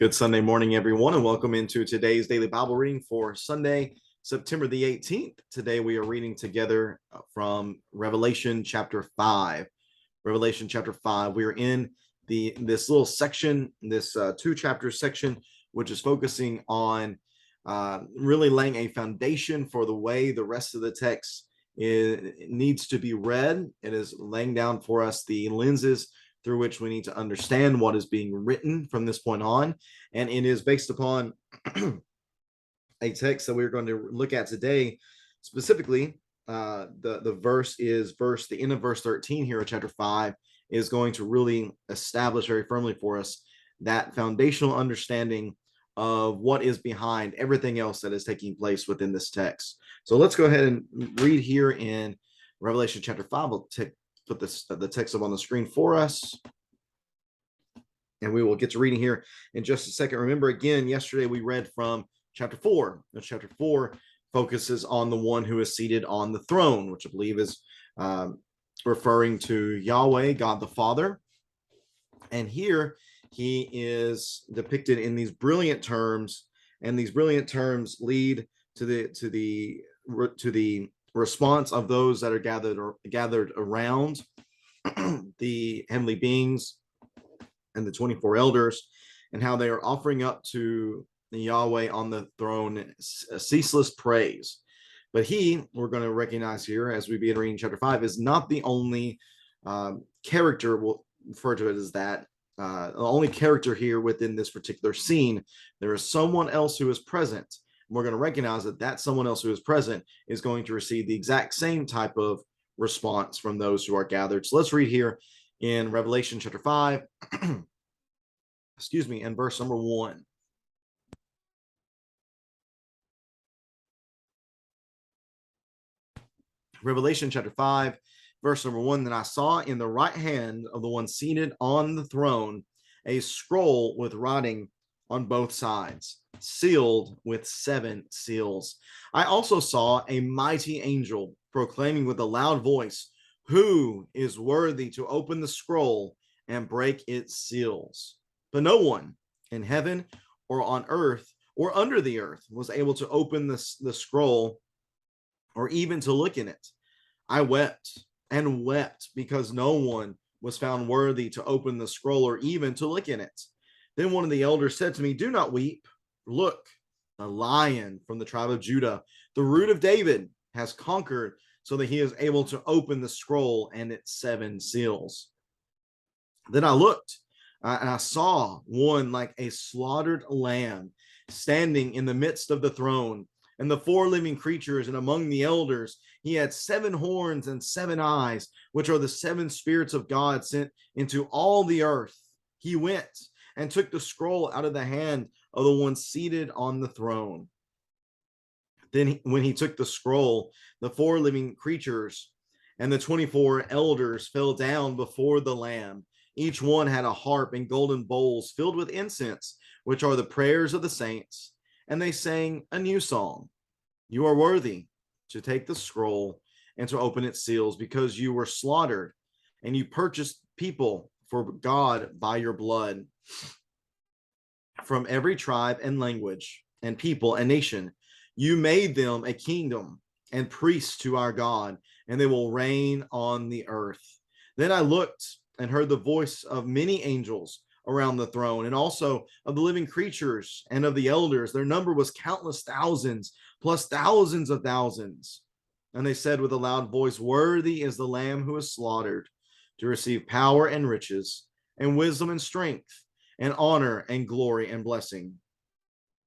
Good Sunday morning, everyone, and welcome into today's daily Bible reading for Sunday, September the 18th. Today we are reading together from Revelation chapter 5. Revelation chapter 5. We are in this little section, this two-chapter section, which is focusing on really laying a foundation for the way the rest of the text needs to be read. It is laying down for us the lenses through which we need to understand what is being written from this point on. And it is based upon a text that we're going to look at today. Specifically, the verse is the end of verse 13 here of chapter 5 is going to really establish very firmly for us that foundational understanding of what is behind everything else that is taking place within this text. So let's go ahead and read here in Revelation chapter 5. We'll put the text up on the screen for us, and we will get to reading here in just a second. Remember, again, yesterday we read from chapter 4. Chapter 4 focuses on the one who is seated on the throne, which I believe is referring to Yahweh, God the Father. And here he is depicted in these brilliant terms, and these brilliant terms lead to the response of those that are gathered around the heavenly beings and the 24 elders, and how they are offering up to the Yahweh on the throne ceaseless praise. But we're going to recognize here as we begin reading chapter 5, is not the only character. We'll refer to it as that. The only character here within this particular scene. There is someone else who is present. We're going to recognize that someone else who is present is going to receive the exact same type of response from those who are gathered. So let's read here in Revelation chapter 5, and verse number 1. Revelation chapter 5, verse number 1. Then I saw in the right hand of the one seated on the throne a scroll with writing on both sides, sealed with 7 seals. I also saw a mighty angel proclaiming with a loud voice, "Who is worthy to open the scroll and break its seals?" But no one in heaven or on earth or under the earth was able to open the scroll or even to look in it. I wept and wept because no one was found worthy to open the scroll or even to look in it. Then one of the elders said to me, "Do not weep. Look, a lion from the tribe of Judah, the root of David, has conquered so that he is able to open the scroll and its 7 seals." Then I looked, and I saw one like a slaughtered lamb standing in the midst of the throne, and the 4 living creatures, and among the elders he had 7 horns and 7 eyes, which are the 7 spirits of God sent into all the earth. He went and took the scroll out of the hand of the one seated on the throne. Then when he took the scroll, the 4 living creatures and the 24 elders fell down before the Lamb. Each one had a harp and golden bowls filled with incense, which are the prayers of the saints. And they sang a new song. "You are worthy to take the scroll and to open its seals, because you were slaughtered and you purchased people for God by your blood from every tribe and language and people and nation. You made them a kingdom and priests to our God, and they will reign on the earth." Then I looked and heard the voice of many angels around the throne, and also of the living creatures and of the elders. Their number was countless thousands, plus thousands of thousands. And they said with a loud voice, "Worthy is the Lamb who is slaughtered to receive power and riches and wisdom and strength and honor and glory and blessing."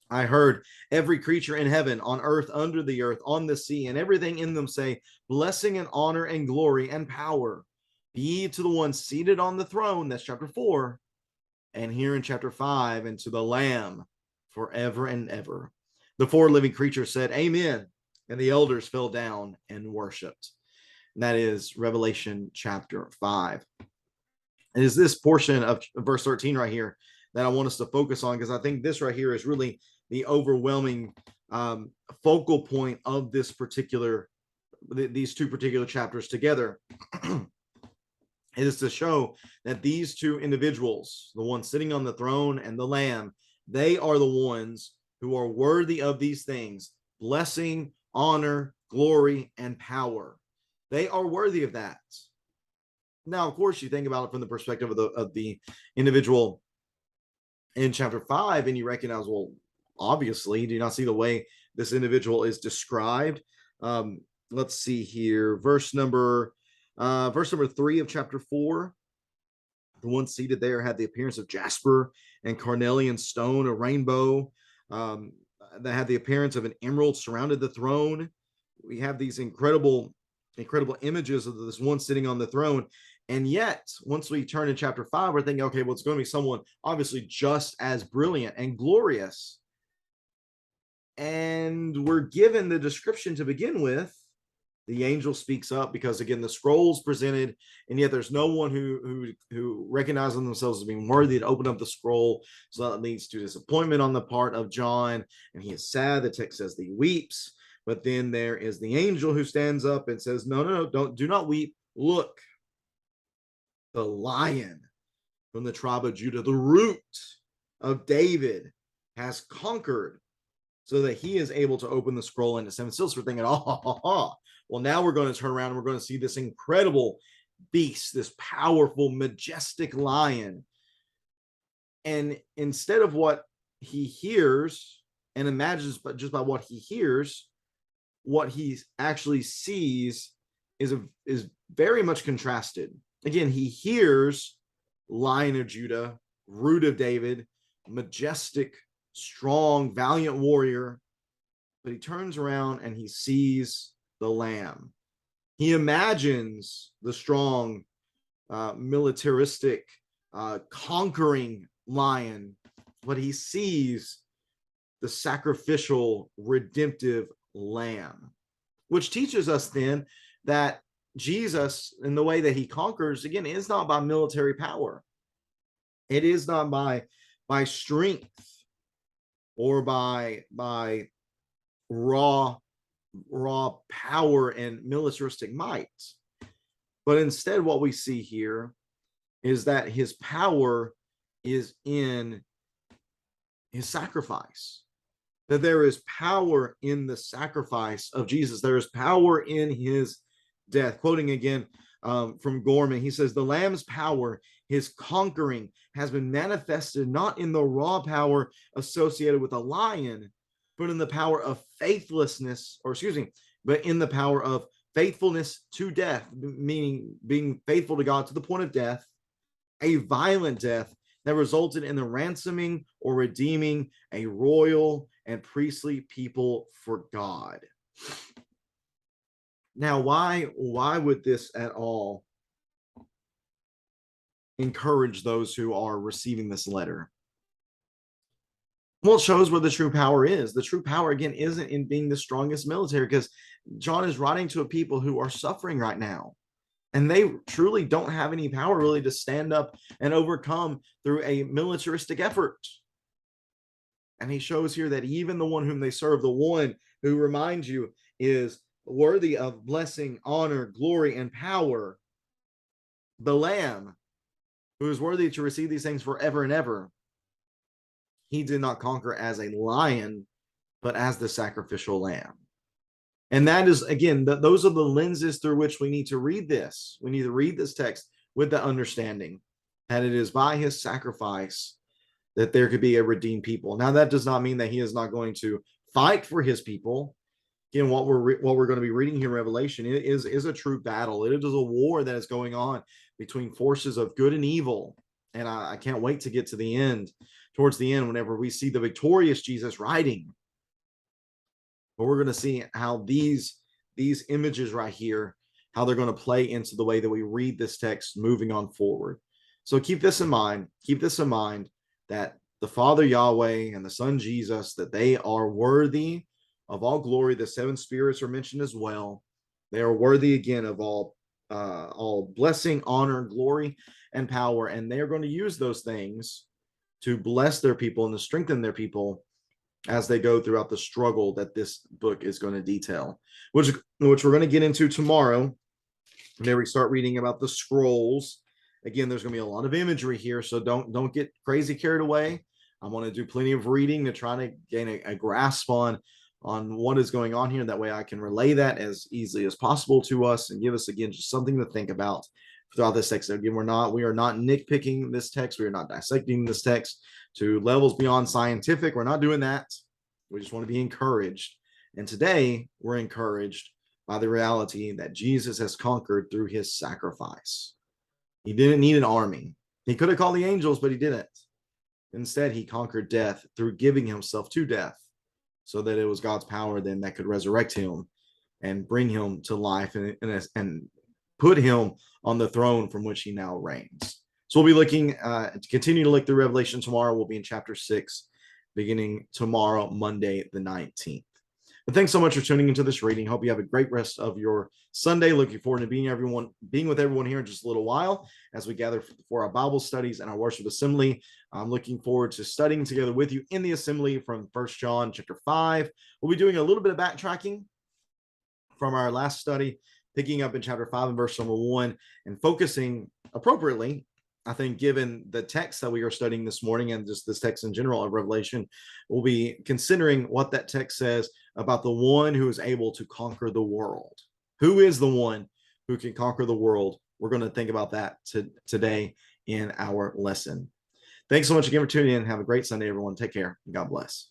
I heard every creature in heaven, on earth, under the earth, on the sea, and everything in them say, "Blessing and honor and glory and power be to the one seated on the throne." That's chapter 4. And here in chapter 5, and to the Lamb forever and ever. The 4 living creatures said, "Amen." And the elders fell down and worshiped. And that is Revelation chapter 5. It is this portion of verse 13 right here that I want us to focus on, because I think this right here is really the overwhelming focal point of these 2 particular chapters together. It is to show that these 2 individuals, the one sitting on the throne and the Lamb, They are the ones who are worthy of these things: blessing, honor, glory, and power. They are worthy of that. Now, of course, you think about it from the perspective of the individual in chapter 5, and you recognize, well, obviously, do you not see the way this individual is described? Let's see here, verse number 3 of chapter 4. The one seated there had the appearance of jasper and carnelian stone. A rainbow that had the appearance of an emerald surrounded the throne. We have these incredible images of this one sitting on the throne. And yet, once we turn in chapter 5, we're thinking, okay, well, it's going to be someone obviously just as brilliant and glorious. And we're given the description to begin with. The angel speaks up because, again, the scroll's presented, and yet there's no one who recognizes themselves as being worthy to open up the scroll. So that leads to disappointment on the part of John, and he is sad. The text says that he weeps, but then there is the angel who stands up and says, no, do not weep. Look, the Lion from the tribe of Judah, the root of David, has conquered, so that he is able to open the scroll into 7 seals. We're thinking, well, now we're going to turn around and we're going to see this incredible beast, this powerful, majestic lion. And instead of what he hears and imagines, but just by what he hears, what he actually sees is very much contrasted. Again, he hears Lion of Judah, root of David, majestic, strong, valiant warrior, but he turns around and he sees the Lamb. He imagines the strong, militaristic, conquering lion, but he sees the sacrificial, redemptive Lamb, which teaches us then that Jesus, in the way that he conquers, again, is not by military power. It is not by strength or by raw power and militaristic might. But instead, what we see here is that his power is in his sacrifice. That there is power in the sacrifice of Jesus. There is power in his death. Quoting again from Gorman, he says, the Lamb's power, his conquering, has been manifested not in the raw power associated with a lion, but in the power of faithlessness, but in the power of faithfulness to death, meaning being faithful to God to the point of death, a violent death that resulted in the ransoming or redeeming a royal and priestly people for God. Now, why would this at all encourage those who are receiving this letter? Well, it shows where the true power is. The true power, again, isn't in being the strongest military, because John is writing to a people who are suffering right now, and they truly don't have any power really to stand up and overcome through a militaristic effort. And he shows here that even the one whom they serve, the one who reminds you is worthy of blessing, honor, glory, and power, the Lamb, who is worthy to receive these things forever and ever, he did not conquer as a lion, but as the sacrificial lamb. And that is, again, those are the lenses through which we need to read this. We need to read this text with the understanding that it is by his sacrifice that there could be a redeemed people. Now, that does not mean that he is not going to fight for his people. Again, what we're going to be reading here in Revelation, it is a true battle. It is a war that is going on between forces of good and evil. And I can't wait to get to the end, towards the end, whenever we see the victorious Jesus riding. But we're going to see how these images right here, how they're going to play into the way that we read this text moving on forward. So keep this in mind. Keep this in mind, that the Father Yahweh and the Son Jesus, that they are worthy of all glory. The 7 spirits are mentioned as well. They are worthy again of all blessing, honor, glory, and power. And they are going to use those things to bless their people and to strengthen their people as they go throughout the struggle that this book is going to detail, which we're going to get into tomorrow. There we start reading about the scrolls. Again, there's going to be a lot of imagery here, so don't get crazy carried away. I want to do plenty of reading to try to gain a grasp on what is going on here. That way I can relay that as easily as possible to us and give us, again, just something to think about throughout this text. Again, we are not nitpicking this text. We are not dissecting this text to levels beyond scientific. We're not doing that. We just want to be encouraged. And today we're encouraged by the reality that Jesus has conquered through his sacrifice. He didn't need an army. He could have called the angels, but he didn't. Instead, he conquered death through giving himself to death, so that it was God's power then that could resurrect him and bring him to life and put him on the throne from which he now reigns. So we'll be looking to continue to look through Revelation tomorrow. We'll be in chapter 6, beginning tomorrow, Monday, the 19th. But thanks so much for tuning into this reading. Hope you have a great rest of your Sunday. Looking forward to being with everyone here in just a little while as we gather for our Bible studies and our worship assembly. I'm looking forward to studying together with you in the assembly from 1 John chapter 5. We'll be doing a little bit of backtracking from our last study, picking up in chapter 5 and verse number 1, and focusing appropriately, I think, given the text that we are studying this morning and just this text in general of Revelation, we'll be considering what that text says about the one who is able to conquer the world. Who is the one who can conquer the world? We're going to think about that today in our lesson. Thanks so much again for tuning in. Have a great Sunday, everyone. Take care. God bless.